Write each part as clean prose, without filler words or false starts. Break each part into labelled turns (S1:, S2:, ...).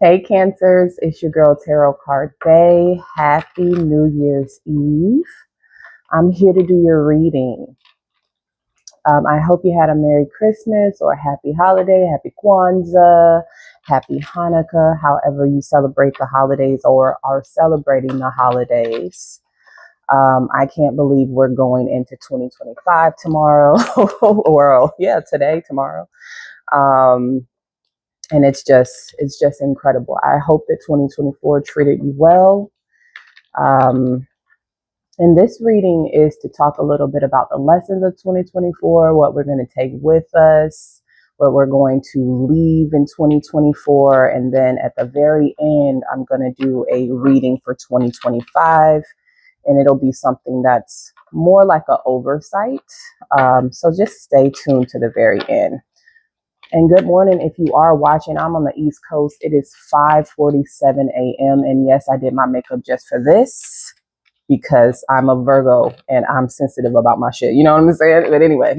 S1: Hey Cancers, it's your girl Tarot Card Bay. Happy New Year's Eve. I'm here to do your reading. I hope you had a Merry Christmas or a Happy Holiday, Happy Kwanzaa, Happy Hanukkah, however you celebrate the holidays or are celebrating the holidays. I can't believe we're going into 2025 tomorrow, or tomorrow. And it's just incredible. I hope that 2024 treated you well. And this reading is to talk a little bit about the lessons of 2024, what we're going to take with us, what we're going to leave in 2024. And then at the very end, I'm going to do a reading for 2025. And it'll be something that's more like an oversight. So just stay tuned to the very end. And good morning if you are watching. I'm on the East Coast. It is 5:47 a.m. And yes, I did my makeup just for this because I'm a Virgo and I'm sensitive about my shit. You know what I'm saying? But anyway.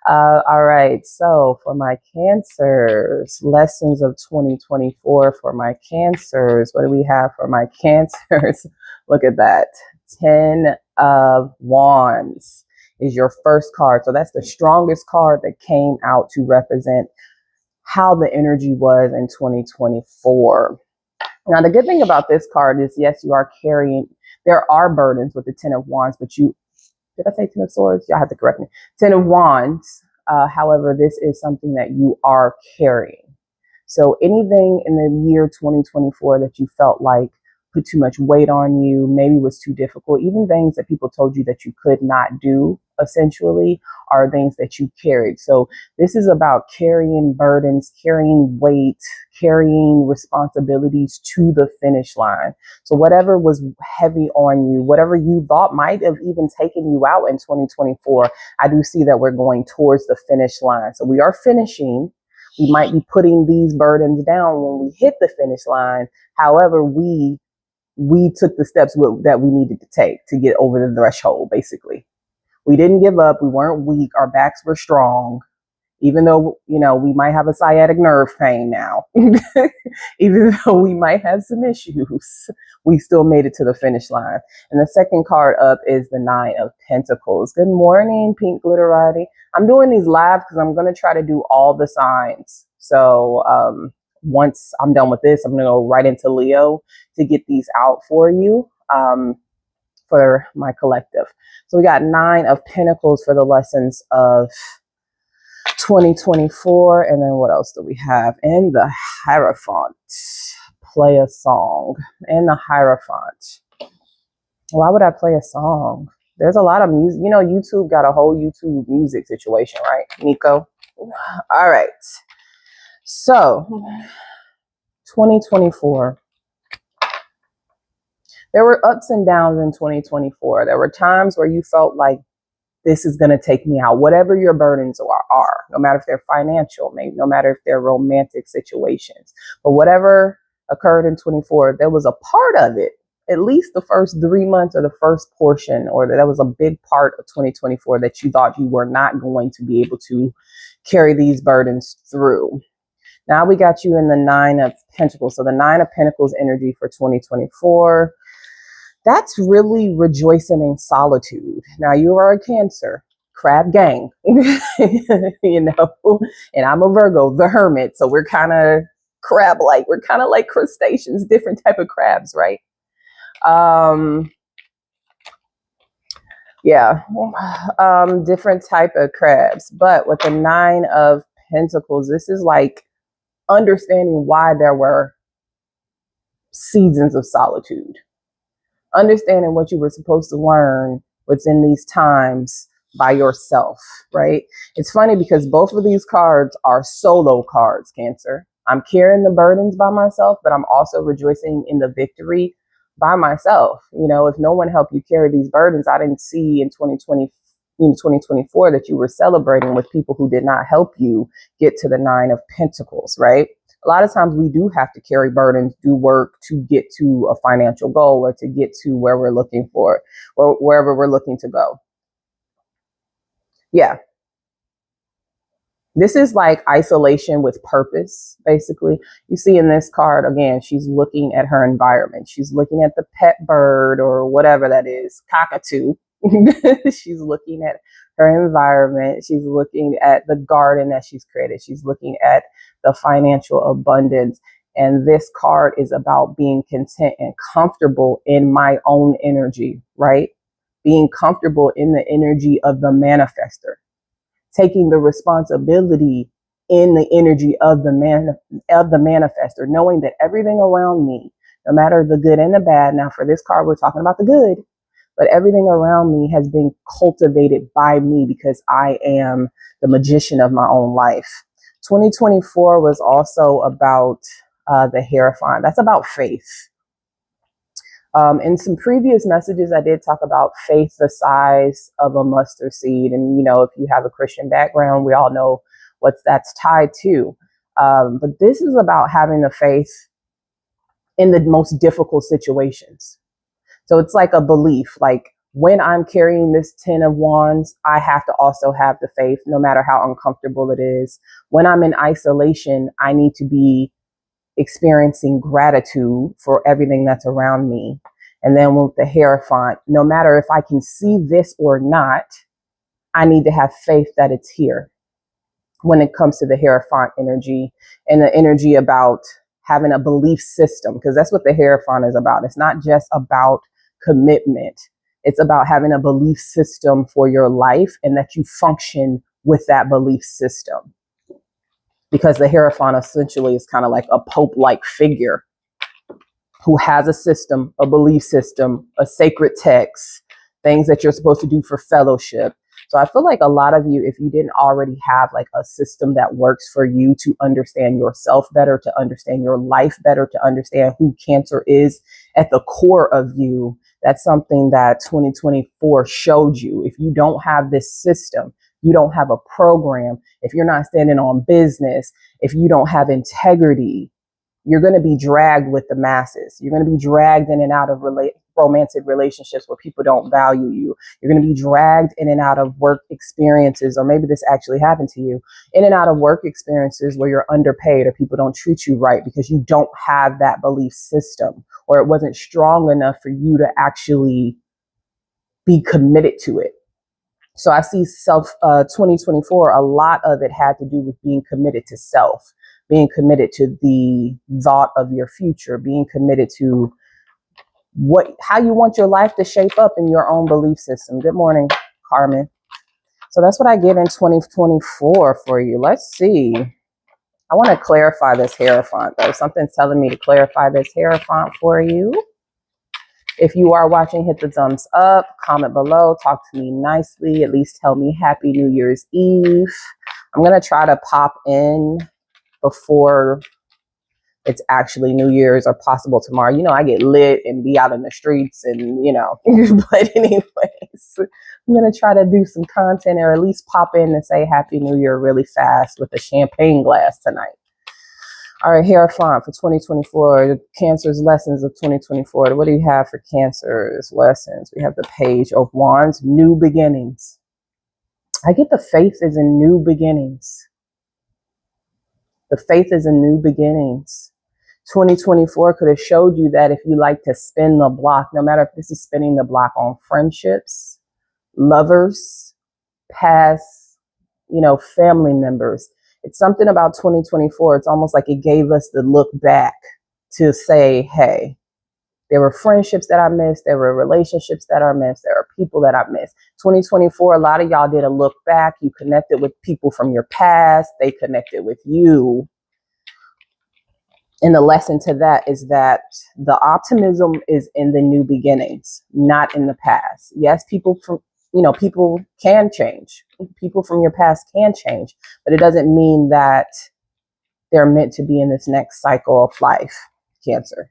S1: All right. So for my Cancers, lessons of 2024 for my Cancers. What do we have for my Cancers? Look at that. 10 of Wands is your first card. So that's the strongest card that came out to represent how the energy was in 2024. Now, the good thing about this card is, yes, you are carrying, there are burdens with the 10 of Wands, but did I say 10 of Swords? Y'all have to correct me. 10 of Wands. However, this is something that you are carrying. So anything in the year 2024 that you felt like put too much weight on you, maybe was too difficult, even things that people told you that you could not do, essentially, are things that you carried. So this is about carrying burdens, carrying weight, carrying responsibilities to the finish line. So whatever was heavy on you, whatever you thought might have even taken you out in 2024, I do see that we're going towards the finish line. So we are finishing. We might be putting these burdens down when we hit the finish line. However, we took the steps that we needed to take to get over the threshold, basically. We didn't give up. We weren't weak. Our backs were strong. Even though, we might have a sciatic nerve pain now. Even though we might have some issues, we still made it to the finish line. And the second card up is the 9 of Pentacles. Good morning, Pink Glitterati. I'm doing these live because I'm going to try to do all the signs. So, once I'm done with this, I'm going to go right into Leo to get these out for you, for my collective. So we got 9 of Pentacles for the lessons of 2024. And then what else do we have? And the Hierophant. Play a song. And the Hierophant. Why would I play a song? There's a lot of music. YouTube got a whole YouTube music situation, right, Nico? All right. So, 2024. There were ups and downs in 2024. There were times where you felt like this is going to take me out, whatever your burdens are, no matter if they're financial, maybe no matter if they're romantic situations. But whatever occurred in 24, there was a part of it, at least the first 3 months or the first portion, or that was a big part of 2024 that you thought you were not going to be able to carry these burdens through. Now we got you in the 9 of Pentacles. So the 9 of Pentacles energy for 2024, that's really rejoicing in solitude. Now you are a Cancer, crab gang, and I'm a Virgo, the hermit. So we're kind of crab-like. We're kind of like crustaceans, different type of crabs, right? Different type of crabs. But with the 9 of Pentacles, this is like understanding why there were seasons of solitude. Understanding what you were supposed to learn within these times by yourself, right? It's funny because both of these cards are solo cards, Cancer. I'm carrying the burdens by myself, but I'm also rejoicing in the victory by myself. If no one helped you carry these burdens, I didn't see in 2024 that you were celebrating with people who did not help you get to the 9 of Pentacles, right? A lot of times we do have to carry burdens, do work to get to a financial goal or to get to where we're looking for, or wherever we're looking to go. Yeah. This is like isolation with purpose, basically. You see in this card, again, she's looking at her environment. She's looking at the pet bird or whatever that is, cockatoo. She's looking at her environment. She's looking at the garden that she's created. She's looking at the financial abundance. And this card is about being content and comfortable in my own energy, right? Being comfortable in the energy of the manifester, taking the responsibility in the energy of the manifester, knowing that everything around me, no matter the good and the bad. Now, for this card, we're talking about the good, but everything around me has been cultivated by me because I am the magician of my own life. 2024 was also about the Hierophant. That's about faith. In some previous messages, I did talk about faith the size of a mustard seed. And, you know, if you have a Christian background, we all know what that's tied to. But this is about having the faith in the most difficult situations. So it's like a belief, like when I'm carrying this 10 of wands, I have to also have the faith, no matter how uncomfortable it is. When I'm in isolation, I need to be experiencing gratitude for everything that's around me. And then with the Hierophant, no matter if I can see this or not, I need to have faith that it's here. When it comes to the Hierophant energy and the energy about having a belief system, because that's what the Hierophant is about. It's not just about commitment. It's about having a belief system for your life and that you function with that belief system. Because the Hierophant essentially is kind of like a Pope-like figure who has a system, a belief system, a sacred text, things that you're supposed to do for fellowship. So I feel like a lot of you, if you didn't already have like a system that works for you to understand yourself better, to understand your life better, to understand who Cancer is at the core of you, that's something that 2024 showed you. If you don't have this system, you don't have a program, if you're not standing on business, if you don't have integrity, you're going to be dragged with the masses. You're going to be dragged in and out of romantic relationships where people don't value you. You're going to be dragged in and out of work experiences, or maybe this actually happened to you, in and out of work experiences where you're underpaid or people don't treat you right because you don't have that belief system, or it wasn't strong enough for you to actually be committed to it. So I see 2024, a lot of it had to do with being committed to self, being committed to the thought of your future, being committed to how you want your life to shape up in your own belief system. Good morning, Carmen. So that's what I get in 2024 for you. Let's see. I want to clarify this Hierophant, though. Something's telling me to clarify this Hierophant for you. If you are watching, hit the thumbs up, comment below, talk to me nicely, at least tell me Happy New Year's Eve. I'm going to try to pop in before it's actually New Year's or possible tomorrow. You know, I get lit and be out in the streets and, you know, but anyways, I'm going to try to do some content or at least pop in and say Happy New Year really fast with a champagne glass tonight. All right, Hierophant for 2024, Cancer's lessons of 2024. What do you have for Cancer's lessons? We have the Page of Wands, new beginnings. I get the faith is in new beginnings. The faith is in new beginnings. 2024 could have showed you that if you like to spin the block, no matter if this is spinning the block on friendships, lovers, past, you know, family members. It's something about 2024. It's almost like it gave us the look back to say, hey, there were friendships that I missed. There were relationships that I missed. There are people that I missed. 2024, a lot of y'all did a look back. You connected with people from your past. They connected with you. And the lesson to that is that the optimism is in the new beginnings, not in the past. Yes, people can change. People from your past can change, but it doesn't mean that they're meant to be in this next cycle of life, Cancer.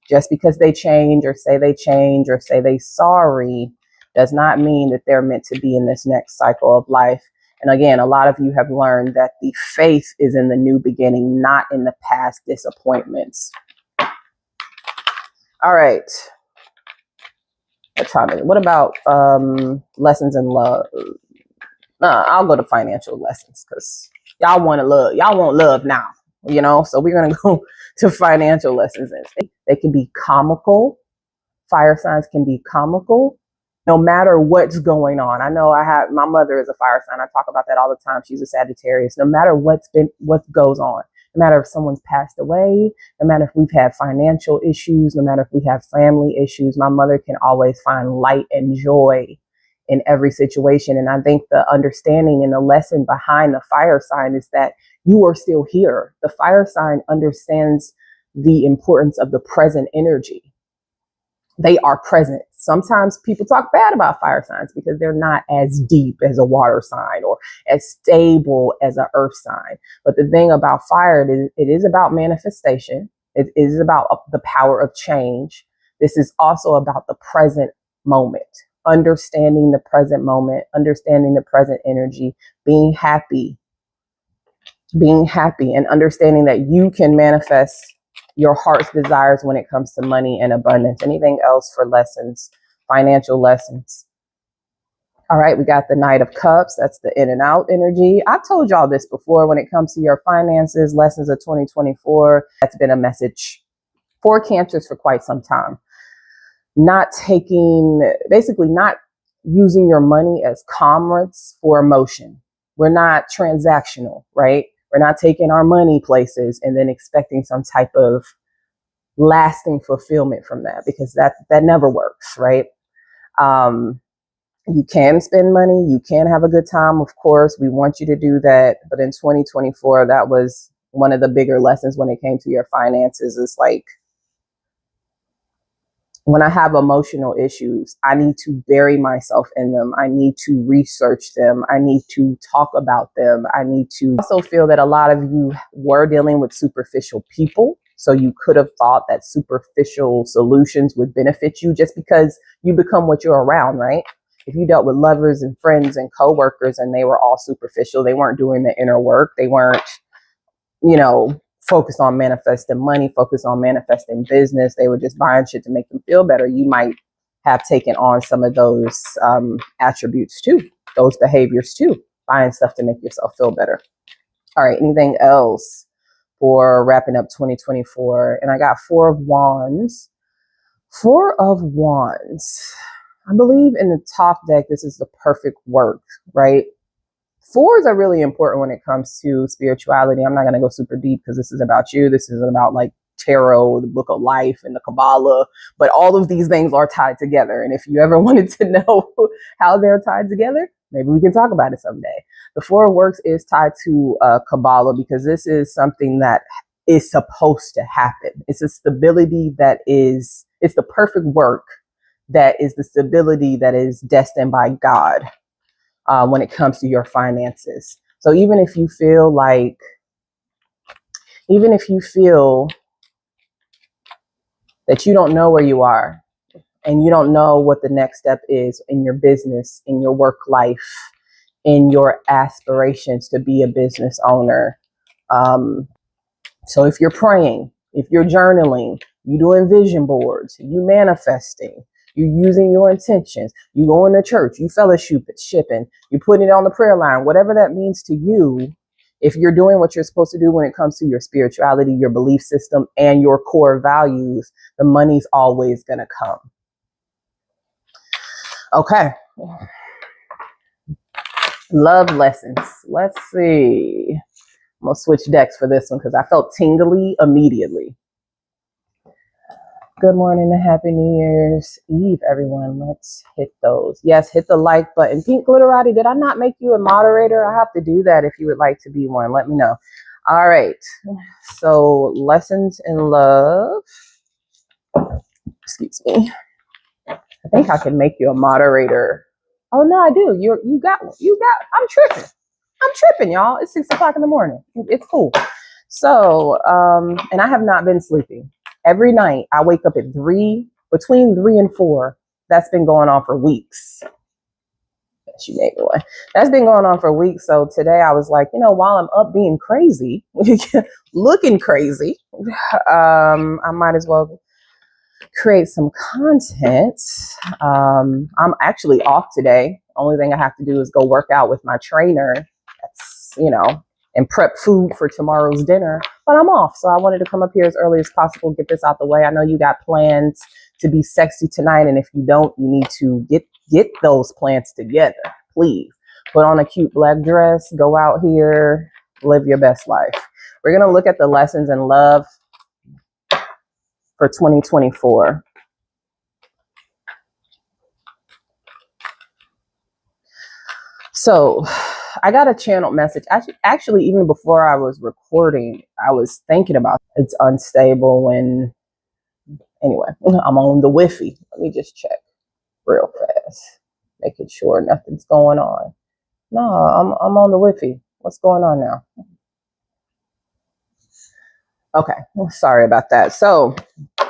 S1: Just because they change or say they sorry does not mean that they're meant to be in this next cycle of life. And again, a lot of you have learned that the faith is in the new beginning, not in the past disappointments. All right. What about lessons in love? I'll go to financial lessons because Y'all want to love. Y'all want love now, you know? So we're going to go to financial lessons. They can be comical. Fire signs can be comical no matter what's going on. I know my mother is a fire sign. I talk about that all the time. She's a Sagittarius. No matter what goes on, no matter if someone's passed away, no matter if we've had financial issues, no matter if we have family issues, my mother can always find light and joy in every situation. And I think the understanding and the lesson behind the fire sign is that you are still here. The fire sign understands the importance of the present energy. They are present. Sometimes people talk bad about fire signs because they're not as deep as a water sign or as stable as an earth sign. But the thing about fire, it is about manifestation. It is about the power of change. This is also about the present moment, understanding the present moment, understanding the present energy, being happy, and understanding that you can manifest your heart's desires when it comes to money and abundance. Anything else for lessons, financial lessons? All right, we got the Knight of Cups. That's the in and out energy. I've told y'all this before when it comes to your finances, lessons of 2024. That's been a message for Cancers for quite some time. Not using your money as commerce for emotion. We're not transactional, right? We're not taking our money places and then expecting some type of lasting fulfillment from that, because that never works, right? You can spend money. You can have a good time. Of course, we want you to do that. But in 2024, that was one of the bigger lessons when it came to your finances. It's like, when I have emotional issues, I need to bury myself in them. I need to research them. I need to talk about them. I need to also feel that a lot of you were dealing with superficial people. So you could have thought that superficial solutions would benefit you just because you become what you're around, right? If you dealt with lovers and friends and coworkers and they were all superficial, they weren't doing the inner work. They weren't, focused on manifesting money, focused on manifesting business. They were just buying shit to make them feel better. You might have taken on some of those attributes too, those behaviors too, buying stuff to make yourself feel better. All right, anything else for wrapping up 2024? And I got 4 of Wands. 4 of Wands. I believe in the top deck, this is the perfect work, right? 4s are really important when it comes to spirituality. I'm not going to go super deep because this is about you. This is about like tarot, the book of life, and the Kabbalah. But all of these things are tied together. And if you ever wanted to know how they're tied together, maybe we can talk about it someday. The 4 of Works is tied to Kabbalah because this is something that is supposed to happen. It's a stability it's the perfect work that is the stability that is destined by God. When it comes to your finances. So even if you feel that you don't know where you are and you don't know what the next step is in your business, in your work life, in your aspirations to be a business owner. So if you're praying, if you're journaling, you doing vision boards, you manifesting, you using your intentions, you going to church, you fellowshipping, you putting it on the prayer line, whatever that means to you. If you're doing what you're supposed to do when it comes to your spirituality, your belief system, and your core values, the money's always going to come. Okay. Love lessons. Let's see. I'm going to switch decks for this one because I felt tingly immediately. Good morning and Happy New Year's Eve, everyone. Let's hit those. Yes, hit the like button. Pink Glitterati, did I not make you a moderator? I have to do that if you would like to be one. Let me know. All right. So, lessons in love. Excuse me. I think I can make you a moderator. Oh, no, I do. You got one. I'm tripping, y'all. It's 6 o'clock in the morning. It's cool. So, and I have not been sleeping. Every night I wake up at between 3 and 4. That's been going on for weeks. She gave me one. That's been going on for weeks. So today I was like, while I'm up being crazy, looking crazy, I might as well create some content. I'm actually off today. Only thing I have to do is go work out with my trainer. That's, and prep food for tomorrow's dinner, but I'm off. So I wanted to come up here as early as possible, get this out the way. I know you got plans to be sexy tonight, and if you don't, you need to get those plans together, please. Put on a cute black dress, go out here, live your best life. We're going to look at the lessons in love for 2024. So I got a channeled message. Actually, even before I was recording, I was thinking about it's unstable when, anyway, I'm on the Wi-Fi. Let me just check real fast, making sure nothing's going on. No, I'm on the Wi-Fi. What's going on now? Okay, sorry about that. So a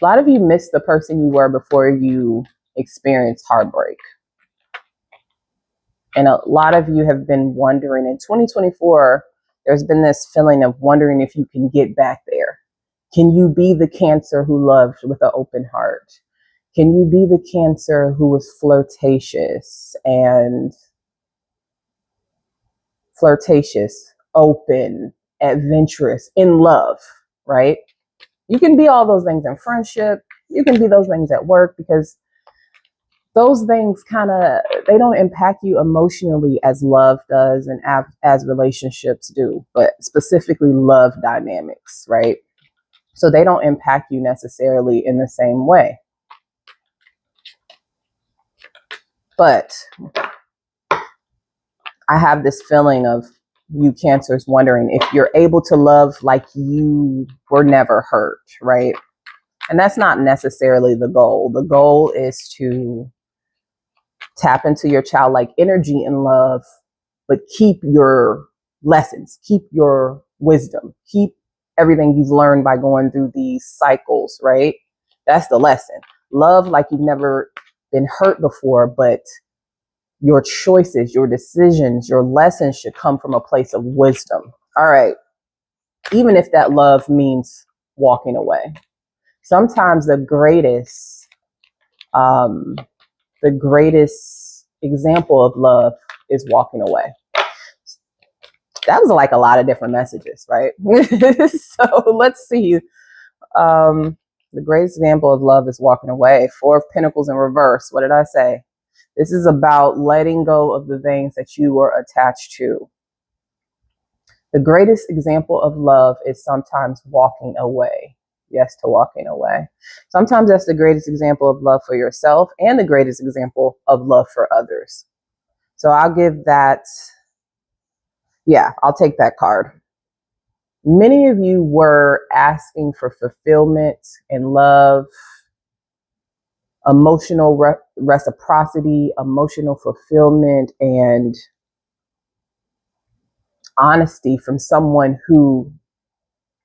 S1: lot of you missed the person you were before you experienced heartbreak. And a lot of you have been wondering in 2024, there's been this feeling of wondering if you can get back there. Can you be the Cancer who loved with an open heart? Can you be the Cancer who was flirtatious, open, adventurous, in love, right? You can be all those things in friendship. You can be those things at work, because those things they don't impact you emotionally as love does and as relationships do, but specifically love dynamics, right? So they don't impact you necessarily in the same way. But I have this feeling of you Cancers wondering if you're able to love like you were never hurt, right? And that's not necessarily the goal. The goal is to tap into your childlike energy in love, but keep your lessons, keep your wisdom, keep everything you've learned by going through these cycles, right? That's the lesson. Love like you've never been hurt before, but your choices, your decisions, your lessons should come from a place of wisdom. All right. Even if that love means walking away. Sometimes the greatest example of love is walking away. That was like a lot of different messages, right? So let's see. The greatest example of love is walking away. 4 of Pentacles in reverse. What did I say? This is about letting go of the things that you were attached to. The greatest example of love is sometimes walking away. Yes, to walking away. Sometimes that's the greatest example of love for yourself and the greatest example of love for others. So I'll give that. Yeah, I'll take that card. Many of you were asking for fulfillment and love, emotional reciprocity, emotional fulfillment, and honesty from someone who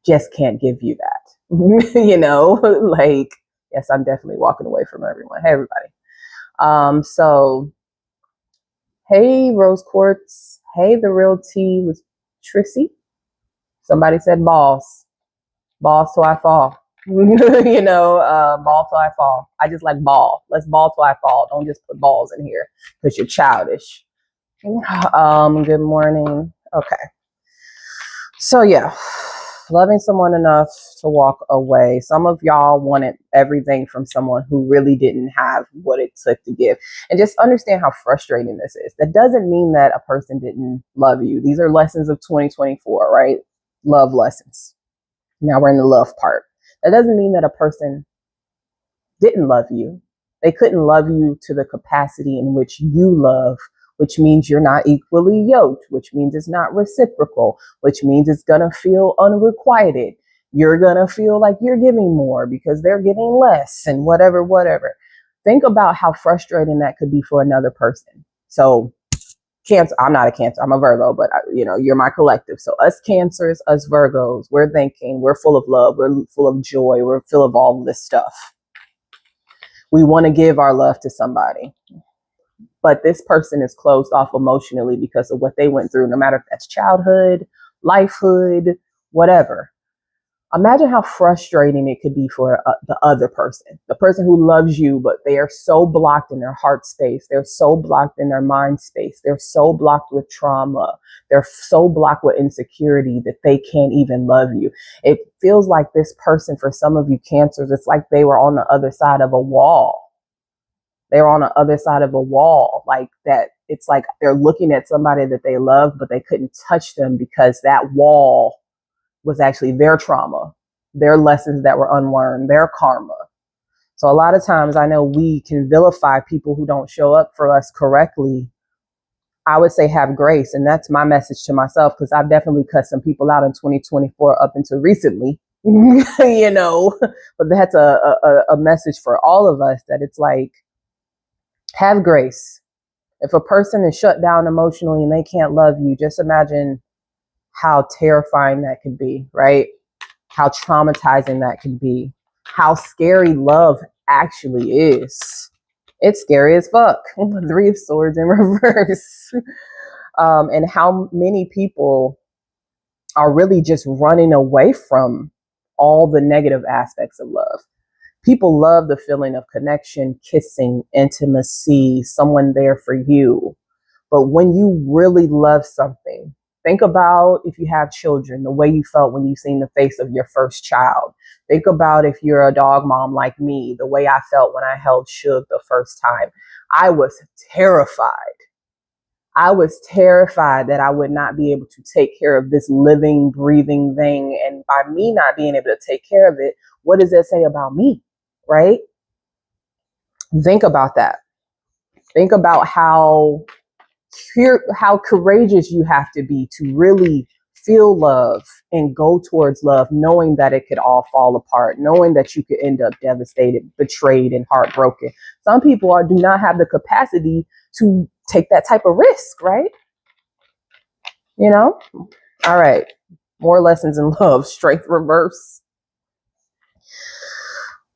S1: just can't give you that. You know, like, yes, I'm definitely walking away from everyone. Hey, everybody. So, hey, Rose Quartz. Hey, The Real Tea with Trissy. Somebody said balls. Balls till I fall. You know, ball till I fall. I just like ball. Let's ball till I fall. Don't just put balls in here because you're childish. Good morning. Okay. So yeah, loving someone enough to walk away. Some of y'all wanted everything from someone who really didn't have what it took to give. And just understand how frustrating this is. That doesn't mean that a person didn't love you. These are lessons of 2024, right? Love lessons. Now we're in the love part. That doesn't mean that a person didn't love you. They couldn't love you to the capacity in which you love, which means you're not equally yoked, which means it's not reciprocal, which means it's going to feel unrequited. You're going to feel like you're giving more because they're giving less and whatever. Think about how frustrating that could be for another person. So Cancer, I'm not a Cancer, I'm a Virgo, but you know, you're my collective. So us Cancers, us Virgos, we're thinking, we're full of love, we're full of joy, we're full of all this stuff. We want to give our love to somebody. But this person is closed off emotionally because of what they went through, no matter if that's childhood, lifehood, whatever. Imagine how frustrating it could be for the other person, the person who loves you, but they are so blocked in their heart space. They're so blocked in their mind space. They're so blocked with trauma. They're so blocked with insecurity that they can't even love you. It feels like this person, for some of you Cancers, it's like they were on the other side of a wall. They're on the other side of a wall, like that. It's like they're looking at somebody that they love, but they couldn't touch them because that wall was actually their trauma, their lessons that were unlearned, their karma. So a lot of times I know we can vilify people who don't show up for us correctly. I would say have grace. And that's my message to myself, because I've definitely cut some people out in 2024 up until recently, you know, but that's a message for all of us, that it's like, have grace. If a person is shut down emotionally and they can't love you, just imagine how terrifying that could be, right? How traumatizing that can be. How scary love actually is. It's scary as fuck. 3 of Swords in reverse. And how many people are really just running away from all the negative aspects of love. People love the feeling of connection, kissing, intimacy, someone there for you. But when you really love something, think about if you have children, the way you felt when you seen the face of your first child. Think about if you're a dog mom like me, the way I felt when I held Suge the first time. I was terrified. I was terrified that I would not be able to take care of this living, breathing thing. And by me not being able to take care of it, what does that say about me, right? Think about that. Think about how courageous you have to be to really feel love and go towards love, knowing that it could all fall apart, knowing that you could end up devastated, betrayed, and heartbroken. Some people do not have the capacity to take that type of risk, right? You know? All right. More lessons in love. Strength reverse.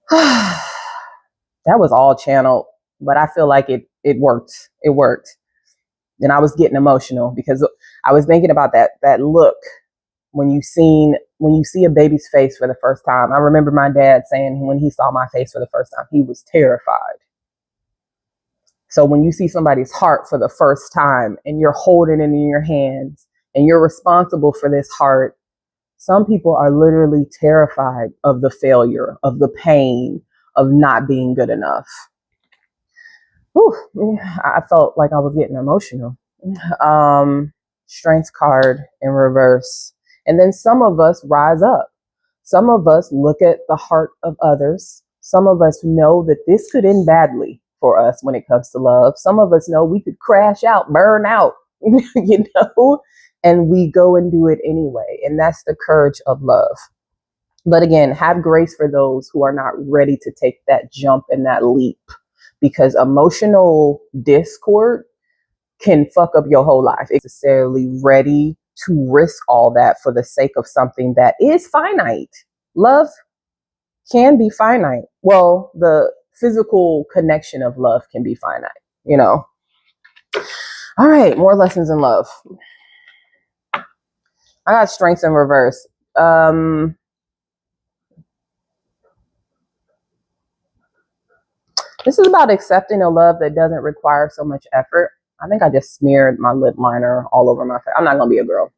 S1: That was all channeled, but I feel like it worked. It worked. And I was getting emotional because I was thinking about that look when you see a baby's face for the first time. I remember my dad saying when he saw my face for the first time, he was terrified. So when you see somebody's heart for the first time and you're holding it in your hands and you're responsible for this heart, some people are literally terrified of the failure, of the pain, of not being good enough. Whew, I felt like I was getting emotional. Strength card in reverse. And then some of us rise up. Some of us look at the heart of others. Some of us know that this could end badly for us when it comes to love. Some of us know we could crash out, burn out, you know, and we go and do it anyway. And that's the courage of love. But again, have grace for those who are not ready to take that jump and that leap, because emotional discord can fuck up your whole life. It's necessarily ready to risk all that for the sake of something that is finite. Love can be finite. Well, the physical connection of love can be finite, you know. All right, more lessons in love. I got strength in reverse. This is about accepting a love that doesn't require so much effort. I think I just smeared my lip liner all over my face. I'm not going to be a girl.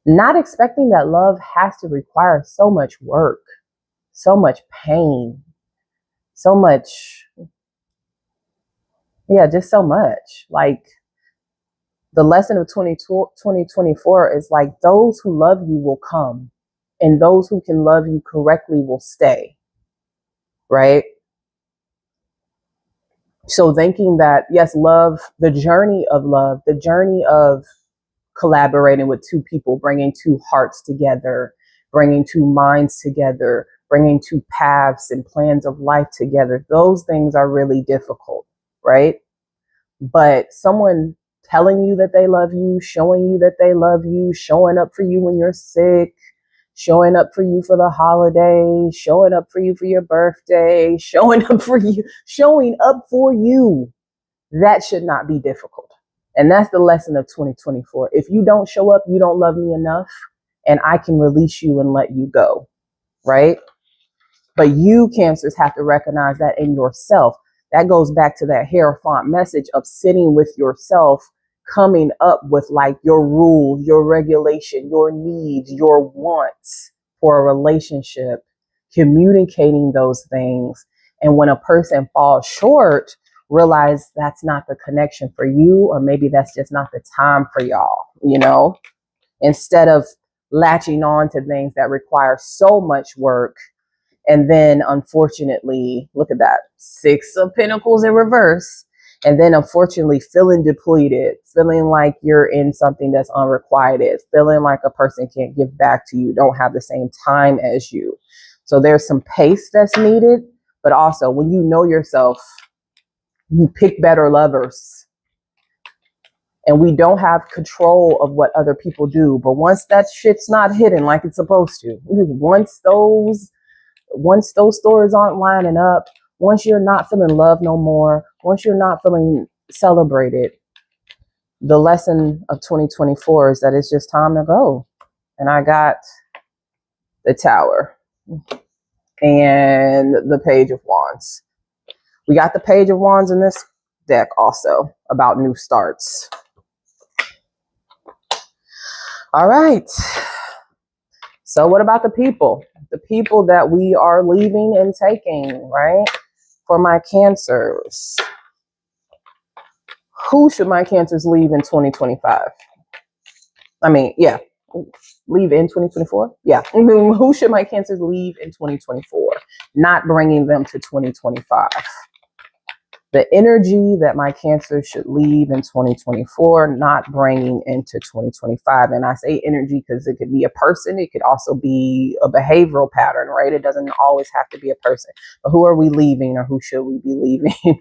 S1: Not expecting that love has to require so much work, so much pain, so much, just so much. Like, the lesson of 2024 is like, those who love you will come, and those who can love you correctly will stay, right? So thinking that, yes, love, the journey of collaborating with two people, bringing two hearts together, bringing two minds together, bringing two paths and plans of life together, those things are really difficult, right? But someone telling you that they love you, showing you that they love you, showing up for you when you're sick, showing up for you for the holiday, showing up for you for your birthday, showing up for you, that should not be difficult. And that's the lesson of 2024. If you don't show up, you don't love me enough. and I can release you and let you go, right? But you, Cancers, have to recognize that in yourself. That goes back to that Hierophant message of sitting with yourself, coming up with like your rules, your regulation, your needs, your wants for a relationship, communicating those things. And when a person falls short, realize that's not the connection for you, or maybe that's just not the time for y'all, you know, instead of latching on to things that require so much work. And then unfortunately, look at that, 6 of Pentacles in reverse. And then unfortunately feeling depleted, feeling like you're in something that's unrequited, feeling like a person can't give back to you, don't have the same time as you. So there's some pace that's needed, but also when you know yourself, you pick better lovers. And we don't have control of what other people do. But once that shit's not hidden like it's supposed to, once those stories aren't lining up, once you're not feeling loved no more, once you're not feeling celebrated, the lesson of 2024 is that it's just time to go. And I got the Tower and the Page of Wands. We got the Page of Wands in this deck also about new starts. All right. So what about the people? The people that we are leaving and taking, right? For my Cancers. Who should my Cancers leave in 2025? I mean, yeah. Leave in 2024? Yeah. Who should my Cancers leave in 2024? Not bringing them to 2025. The energy that my Cancer should leave in 2024, not bringing into 2025. And I say energy because it could be a person. It could also be a behavioral pattern, right? It doesn't always have to be a person. But who are we leaving, or who should we be leaving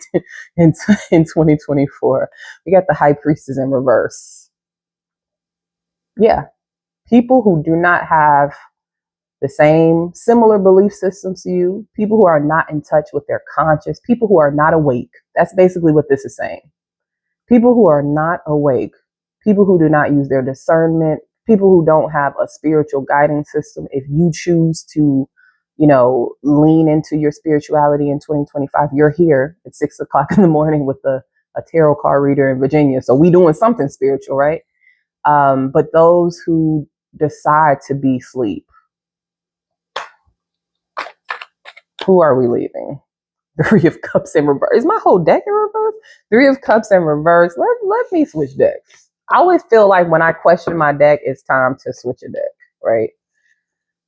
S1: in 2024? We got the High Priestess in reverse. Yeah. People who do not have the same similar belief systems to you, people who are not in touch with their conscious, people who are not awake. That's basically what this is saying. People who are not awake, people who do not use their discernment, people who don't have a spiritual guiding system. If you choose to, you know, lean into your spirituality in 2025, you're here at 6 o'clock in the morning with a tarot card reader in Virginia. So we doing something spiritual, right? But those who decide to be asleep, who are we leaving? 3 of Cups in reverse. Is my whole deck in reverse? 3 of Cups in reverse. Let me switch decks. I always feel like when I question my deck, it's time to switch a deck, right?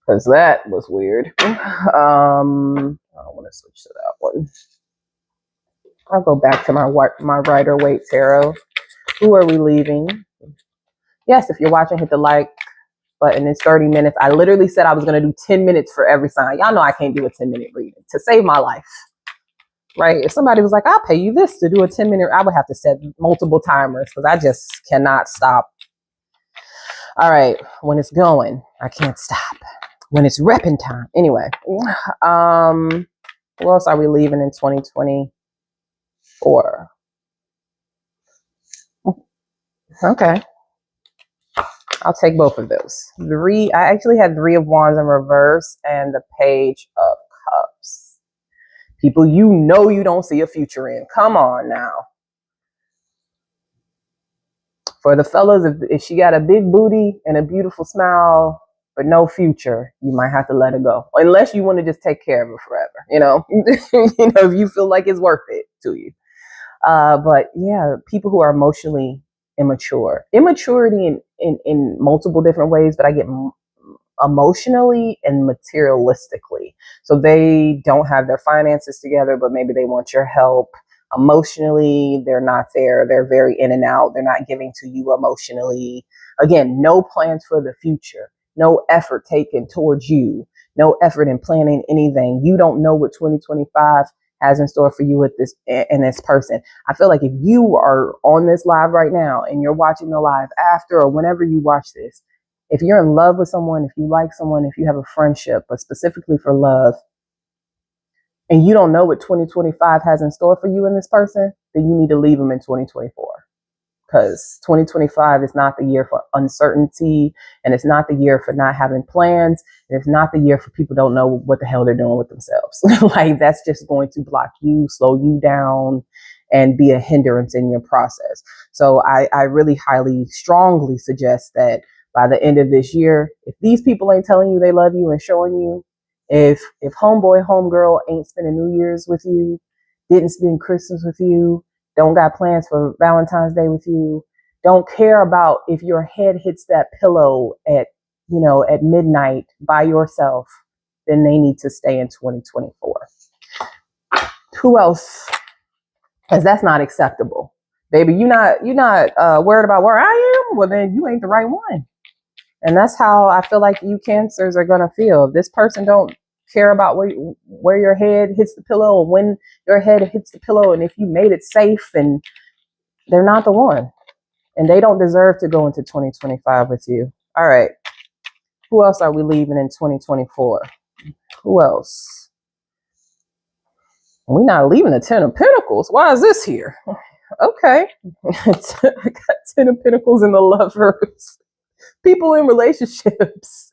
S1: Because that was weird. I don't want to switch to that one. I'll go back to my Rider-Waite Tarot. Who are we leaving? Yes, if you're watching, hit the like button. It's 30 minutes. I literally said I was going to do 10 minutes for every sign. Y'all know I can't do a 10-minute reading to save my life, right? If somebody was like, I'll pay you this to do a 10-minute, I would have to set multiple timers because I just cannot stop. All right. When it's going, I can't stop. When it's repping time. Anyway, who else are we leaving in 2024? Okay. I'll take both of those. I actually had 3 of Wands in reverse and the Page of Cups. People you know you don't see a future in. Come on now. For the fellas, if she got a big booty and a beautiful smile, but no future, you might have to let it go. Unless you want to just take care of her forever, you know. If you feel like it's worth it to you. But yeah, people who are emotionally immature. Immaturity in multiple different ways, but I get emotionally and materialistically. So they don't have their finances together, but maybe they want your help. Emotionally, they're not there. They're very in and out. They're not giving to you emotionally. Again, no plans for the future. No effort taken towards you. No effort in planning anything. You don't know what 2025 has in store for you with this and this person. I feel like if you are on this live right now and you're watching the live after or whenever you watch this, if you're in love with someone, if you like someone, if you have a friendship, but specifically for love, and you don't know what 2025 has in store for you and this person, then you need to leave them in 2024. because 2025 is not the year for uncertainty, and it's not the year for not having plans, and it's not the year for people don't know what the hell they're doing with themselves. Like, that's just going to block you, slow you down, and be a hindrance in your process. So I really highly, strongly suggest that by the end of this year, if these people ain't telling you they love you and showing you, if homeboy, homegirl ain't spending New Year's with you, didn't spend Christmas with you, don't got plans for Valentine's Day with you, don't care about if your head hits that pillow at midnight by yourself, then they need to stay in 2024. Who else? Because that's not acceptable. Baby, you're not worried about where I am? Well, then you ain't the right one. And that's how I feel like you Cancers are going to feel. If this person don't care about where your head hits the pillow or when your head hits the pillow, and if you made it safe, and they're not the one. And they don't deserve to go into 2025 with you. All right. Who else are we leaving in 2024? Who else? We're not leaving the Ten of Pentacles. Why is this here? Okay. I got Ten of Pentacles and the Lovers. People in relationships.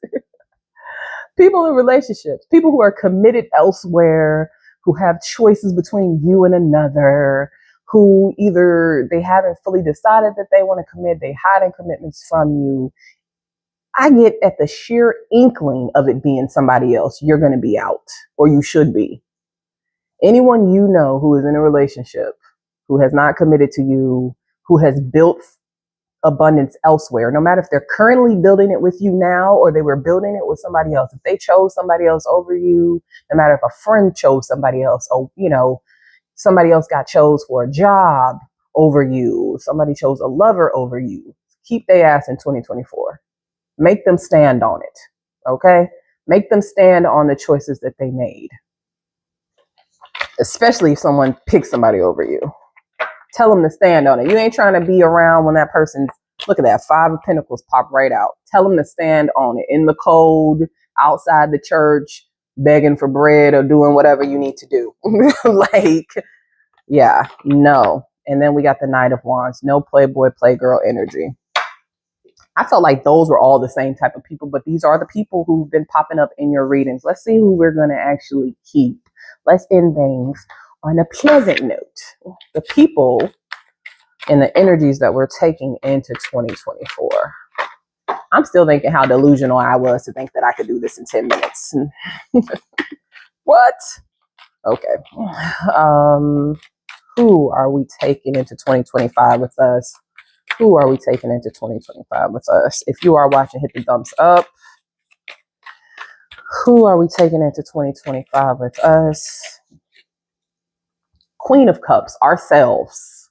S1: People in relationships. People who are committed elsewhere, who have choices between you and another, who either they haven't fully decided that they want to commit, they hiding commitments from you. I get at the sheer inkling of it being somebody else, you're going to be out, or you should be. Anyone you know who is in a relationship, who has not committed to you, who has built abundance elsewhere, no matter if they're currently building it with you now or they were building it with somebody else, if they chose somebody else over you, no matter if a friend chose somebody else, or somebody else got chose for a job over you, somebody chose a lover over you, keep their ass in 2024. Make them stand on it. Okay? Make them stand on the choices that they made. Especially if someone picks somebody over you. Tell them to stand on it. You ain't trying to be around when that person's, look at that, Five of Pentacles pop right out. Tell them to stand on it. In the cold, outside the church, begging for bread or doing whatever you need to do. Like, yeah, no. And then we got the Knight of Wands. No playboy, playgirl energy. I felt like those were all the same type of people, but these are the people who've been popping up in your readings. Let's see who we're going to actually keep. Let's end things on a pleasant note. The people and the energies that we're taking into 2024. I'm still thinking how delusional I was to think that I could do this in 10 minutes. What? Okay. Who are we taking into 2025 with us? Who are we taking into 2025 with us? If you are watching, hit the thumbs up. Who are we taking into 2025 with us? Queen of Cups, ourselves.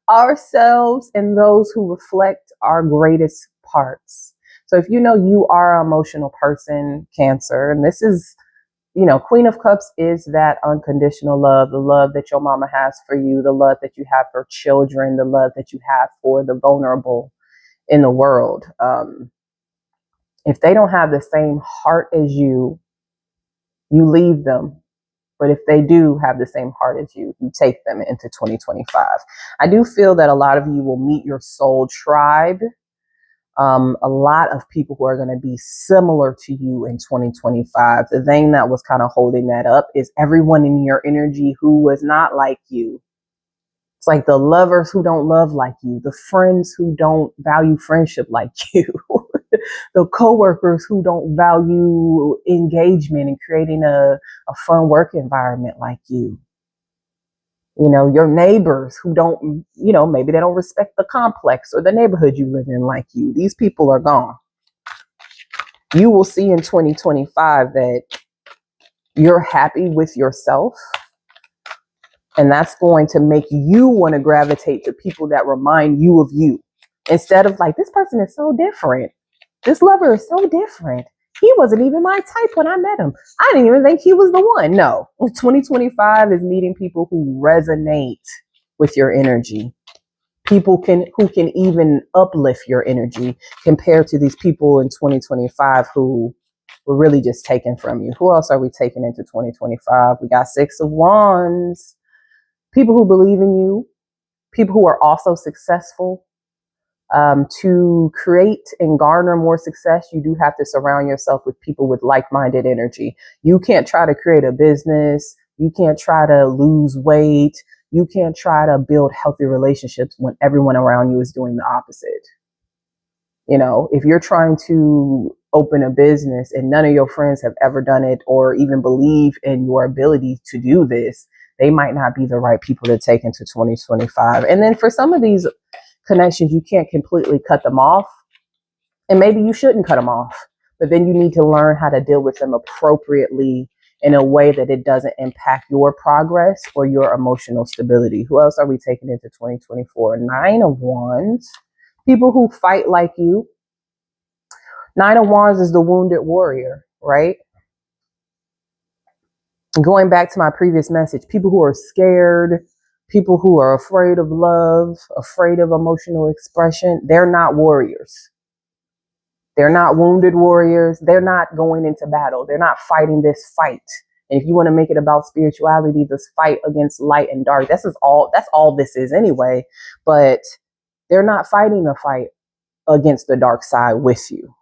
S1: Ourselves and those who reflect our greatest parts. So if you know you are an emotional person, Cancer, and this is, Queen of Cups is that unconditional love, the love that your mama has for you, the love that you have for children, the love that you have for the vulnerable in the world. If they don't have the same heart as you leave them. But if they do have the same heart as you take them into 2025. I do feel that a lot of you will meet your soul tribe. A lot of people who are going to be similar to you in 2025. The thing that was kind of holding that up is everyone in your energy who was not like you. It's like the lovers who don't love like you, the friends who don't value friendship like you, the coworkers who don't value engagement and creating a fun work environment like you. Your neighbors who don't, maybe they don't respect the complex or the neighborhood you live in like you. These people are gone. You will see in 2025 that you're happy with yourself. And that's going to make you want to gravitate to people that remind you of you. Instead of like, this person is so different. This lover is so different. He wasn't even my type when I met him. I didn't even think he was the one. No, 2025 is meeting people who resonate with your energy. People who can even uplift your energy compared to these people in 2025 who were really just taken from you. Who else are we taking into 2025? We got Six of Wands. People who believe in you, people who are also successful. To create and garner more success, you do have to surround yourself with people with like-minded energy. You can't try to create a business. You can't try to lose weight. You can't try to build healthy relationships when everyone around you is doing the opposite. You know, if you're trying to open a business and none of your friends have ever done it or even believe in your ability to do this, they might not be the right people to take into 2025. And then for some of these connections, you can't completely cut them off, and maybe you shouldn't cut them off, but then you need to learn how to deal with them appropriately in a way that it doesn't impact your progress or your emotional stability. Who else are we taking into 2024? 9 of Wands, people who fight like you. 9 of Wands is the wounded warrior, right? Going back to my previous message, people who are scared, people who are afraid of love, afraid of emotional expression, they're not warriors. They're not wounded warriors. They're not going into battle. They're not fighting this fight. And if you want to make it about spirituality, this fight against light and dark, that's all this is anyway. But they're not fighting the fight against the dark side with you.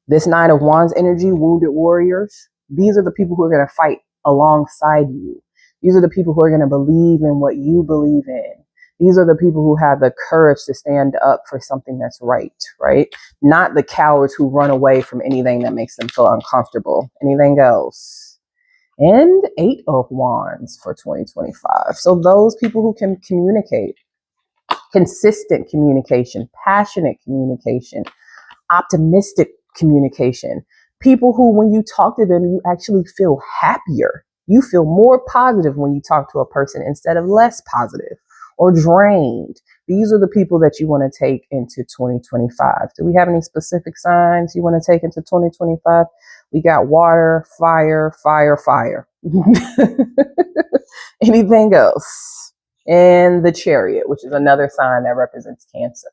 S1: This 9 of Wands energy, wounded warriors, these are the people who are going to fight alongside you. These are the people who are going to believe in what you believe in. These are the people who have the courage to stand up for something that's right, right? Not the cowards who run away from anything that makes them feel uncomfortable. Anything else? And 8 of Wands for 2025. So those people who can communicate, consistent communication, passionate communication, optimistic communication, people who, when you talk to them, you actually feel happier. You feel more positive when you talk to a person instead of less positive or drained. These are the people that you want to take into 2025. Do we have any specific signs you want to take into 2025? We got water, fire, fire, fire. Anything else? And the Chariot, which is another sign that represents Cancer.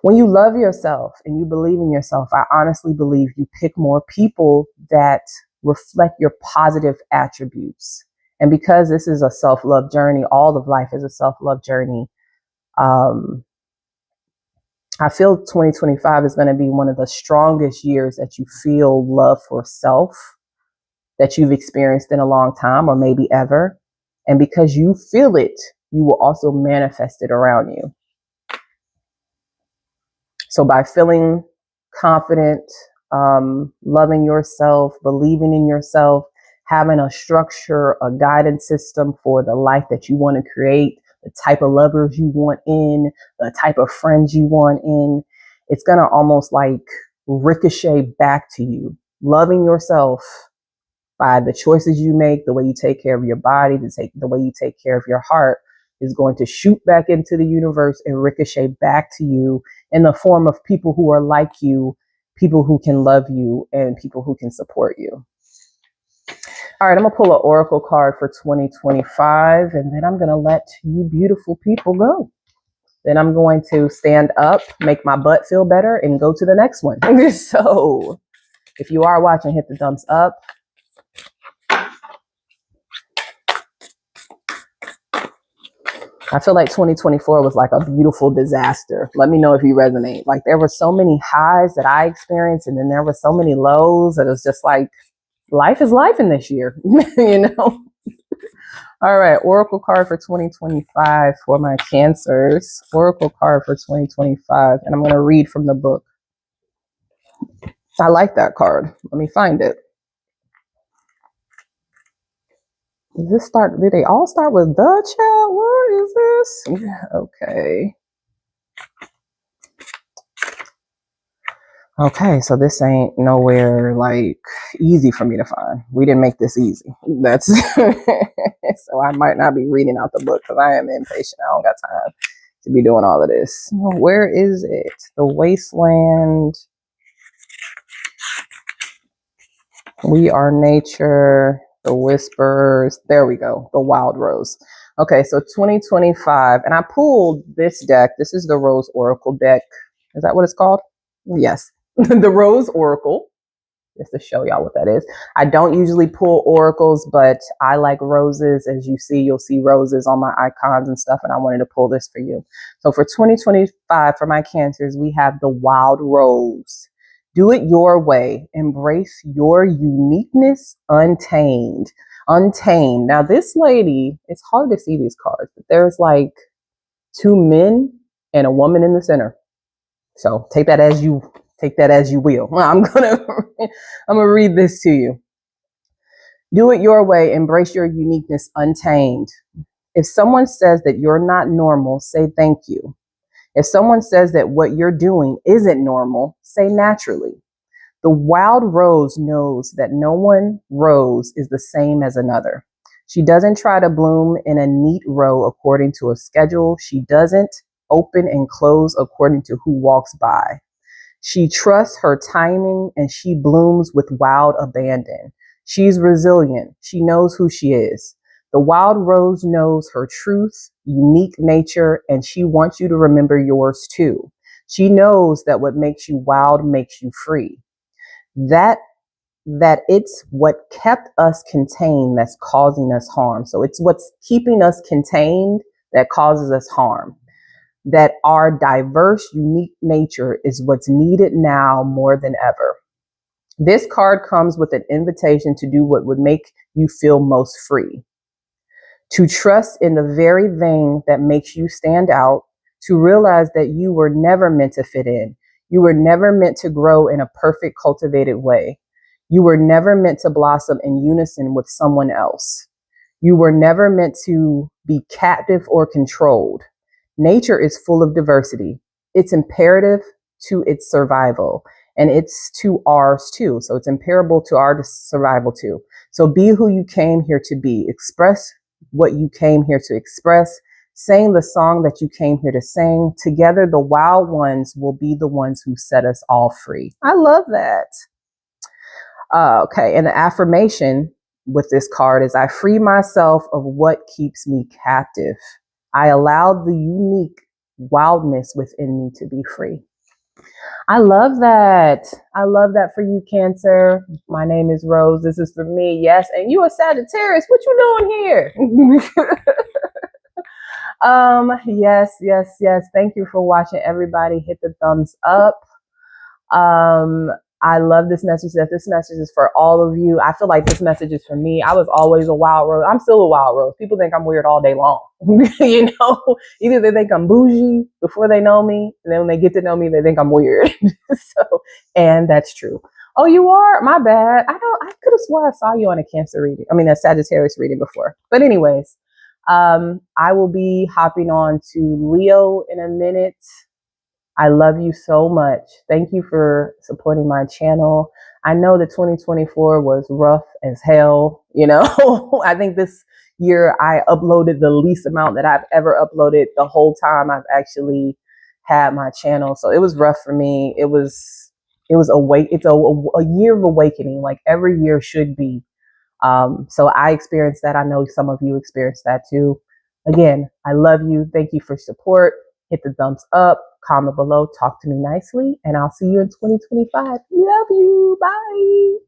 S1: When you love yourself and you believe in yourself, I honestly believe you pick more people that reflect your positive attributes. And because this is a self-love journey, all of life is a self-love journey. I feel 2025 is going to be one of the strongest years that you feel love for self that you've experienced in a long time or maybe ever. And because you feel it, you will also manifest it around you. So by feeling confident, loving yourself, believing in yourself, having a structure, a guidance system for the life that you want to create, the type of lovers you want in, the type of friends you want in, it's going to almost like ricochet back to you. Loving yourself by the choices you make, the way you take care of your body, the way you take care of your heart is going to shoot back into the universe and ricochet back to you in the form of people who are like you, people who can love you, and people who can support you. All right, I'm going to pull an oracle card for 2025, and then I'm going to let you beautiful people go. Then I'm going to stand up, make my butt feel better, and go to the next one. So if you are watching, hit the thumbs up. I feel like 2024 was like a beautiful disaster. Let me know if you resonate. Like there were so many highs that I experienced, and then there were so many lows that it was just like, life is life in this year, you know? All right, oracle card for 2025 for my Cancers. Oracle card for 2025, and I'm going to read from the book. I like that card. Let me find it. Did they all start with the child? What is this? Okay. Okay, so this ain't nowhere like easy for me to find. We didn't make this easy. That's so I might not be reading out the book because I am impatient. I don't got time to be doing all of this. Where is it? The Wasteland. We Are Nature. The Whispers. There we go. The Wild Rose. Okay, so 2025, and I pulled this deck. This is the Rose Oracle deck. Is that what it's called? Yes. The Rose Oracle. just to show y'all what that is. I don't usually pull oracles, but I like roses. As you see, you'll see roses on my icons and stuff, and I wanted to pull this for you. So for 2025, for my Cancers, we have the Wild Rose. Do it your way. Embrace your uniqueness untamed. Untamed. Now, this lady, it's hard to see these cards, but there's like two men and a woman in the center. So take that as you will. I'm gonna read this to you. Do it your way. Embrace your uniqueness untamed. If someone says that you're not normal, say thank you. If someone says that what you're doing isn't normal, say naturally. The wild rose knows that no one rose is the same as another. She doesn't try to bloom in a neat row according to a schedule. She doesn't open and close according to who walks by. She trusts her timing and she blooms with wild abandon. She's resilient. She knows who she is. The wild rose knows her truth, unique nature, and she wants you to remember yours too. She knows that what makes you wild makes you free. That it's what kept us contained that's causing us harm. So it's what's keeping us contained that causes us harm. That our diverse, unique nature is what's needed now more than ever. This card comes with an invitation to do what would make you feel most free. To trust in the very thing that makes you stand out, to realize that you were never meant to fit in. You were never meant to grow in a perfect, cultivated way. You were never meant to blossom in unison with someone else. You were never meant to be captive or controlled. Nature is full of diversity. It's imperative to its survival, and it's to ours too. So it's imperable to our survival too. So be who you came here to be. Express what you came here to express. Sing the song that you came here to sing. Together, the wild ones will be the ones who set us all free. I love that. Okay, and the affirmation with this card is, I free myself of what keeps me captive. I allow the unique wildness within me to be free. I love that. I love that for you, Cancer. My name is Rose. This is for me. Yes. And you a Sagittarius. What you doing here? Yes. Thank you for watching, everybody. Hit the thumbs up. I love this message. That this message is for all of you. I feel like this message is for me. I was always a wild rose. I'm still a wild rose. People think I'm weird all day long. You know, either they think I'm bougie before they know me, and then when they get to know me, they think I'm weird. And that's true. Oh, you are? My bad. I could have swore I saw you on a Cancer reading. I mean, a Sagittarius reading before. But anyways, I will be hopping on to Leo in a minute. I love you so much. Thank you for supporting my channel. I know that 2024 was rough as hell. You know, I think this year I uploaded the least amount that I've ever uploaded the whole time I've actually had my channel. So it was rough for me. It's a year of awakening, like every year should be. So I experienced that. I know some of you experienced that too. Again, I love you. Thank you for support. Hit the thumbs up, comment below, talk to me nicely, and I'll see you in 2025. Love you. Bye.